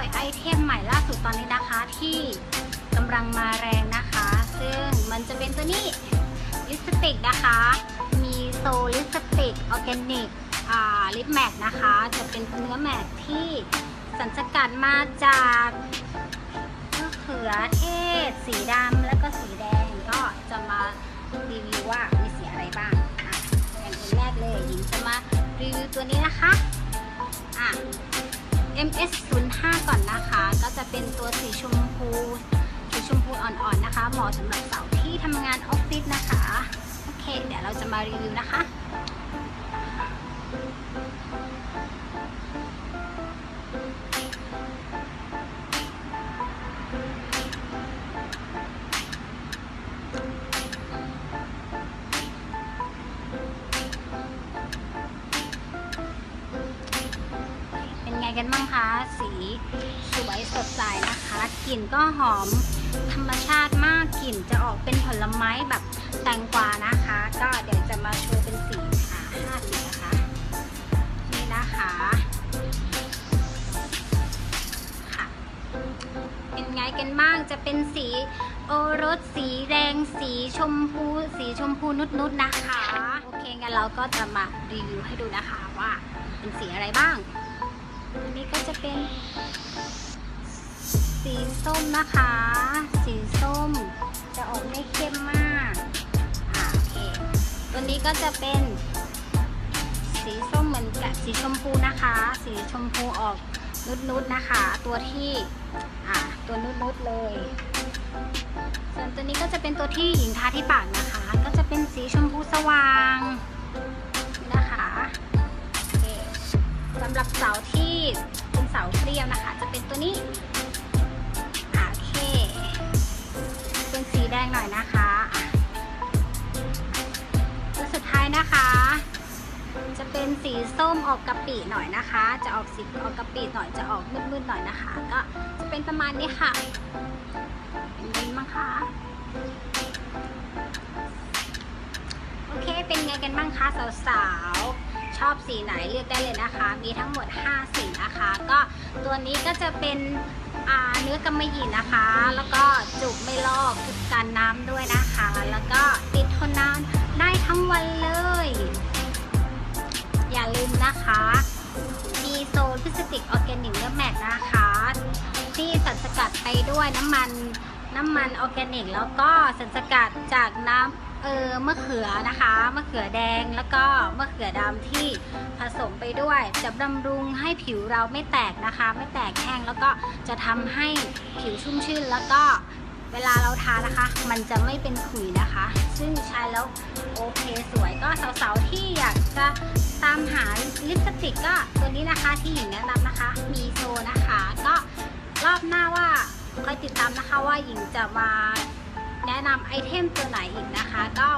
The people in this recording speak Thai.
ยไอเทมใหม่ล่าสุดตอนนี้นะคะที่กำลังมาแรงนะคะ ซึ่งมันจะเป็นตัวนี้ลิปสติกนะคะมีโซลิปสติกออร์แกนิกลิปแมทนะคะจะเป็นเนื้อแมทที่สารสกัดมาจากมะเขือเทศสีดำแล้วก็สีแดงก็จะมารีวิวว่ามีสีอะไรบ้างอย่างแรกเลยหญิงจะมารีวิวตัวนี้นะคะMS05 ก่อนนะคะก็จะเป็นตัวสีชมพูอ่อนๆนะคะเหมาะสำหรับสาวที่ทำงานออฟฟิศนะคะโอเคเดี๋ยวเราจะมารีวิวนะคะเป็นไงกันบ้างคะสีสวยสดใสนะคะกลิ่นก็หอมธรรมชาติมากกลิ่นจะออกเป็นผลไม้แบบแตงกวานะคะก็เดี๋ยวจะมาโชว์เป็นสี5 สีนะคะนี่นะคะค่ะเป็นไงกันบ้างจะเป็นสีโอรสสีแดงสีชมพูนุดๆนะคะโอเคงั้นเราก็จะมารีวิวให้ดูนะคะว่าเป็นสีอะไรบ้างอันนี้ก็จะเป็นสีส้มนะคะสีส้มจะออกไม่เข้มมากโอเคตัวนี้ก็จะเป็นสีส้มเหมือนกับสีชมพูนะคะสีชมพูออกนุดๆนะคะตัวที่ตัวนุดๆเลยส่วนตัวนี้ก็จะเป็นตัวที่หญิงทาที่ปากนะคะก็จะเป็นสีชมพูสว่างนะคะโอเคสำหรับสาวที่เป็นสาวเปรี้ยวนะคะจะเป็นตัวนี้โอเคเป็นสีแดงหน่อยนะคะตัวสุดท้ายนะคะจะเป็นสีส้มออกกะปิหน่อยนะคะจะออกสีออกกะปิหน่อยจะออกมืดๆหน่อยนะคะก็จะเป็นประมาณนี้ค่ะเป็นไงบ้างคะโอเคเป็นไงกันบ้างคะสาวๆชอบสีไหนเลือกได้เลยนะคะมีทั้งหมด5 สีนะคะก็ตัวนี้ก็จะเป็นเนื้อกำมะหยี่นะคะแล้วก็จุกไม่ลอกกันน้ำด้วยนะคะแล้วก็ติดทนนานได้ทั้งวันเลยอย่าลืมนะคะมีโซลิปสติกออร์แกนิกเนื้อแมทนะคะที่สารสกัดไปด้วยน้ำมันออร์แกนิกแล้วก็สารสกัดจากน้ำมะเขือนะคะมะเขือแดงแล้วก็มะเขือดำที่ผสมไปด้วยจะบำรุงให้ผิวเราไม่แตกนะคะไม่แตกแห้งแล้วก็จะทำให้ผิวชุ่มชื่นแล้วก็เวลาเราทานะคะมันจะไม่เป็นขุยนะคะซึ่งใช้แล้วโอเคสวยก็สาวๆที่อยากจะตามหาลิปสติกก็ตัวนี้นะคะที่หญิงแนะนำนะคะมีโซนะคะก็รอบหน้าว่าคอยติดตามนะคะว่าหญิงจะมาแนะนำไอเทมตัวไหนอีกนะคะก็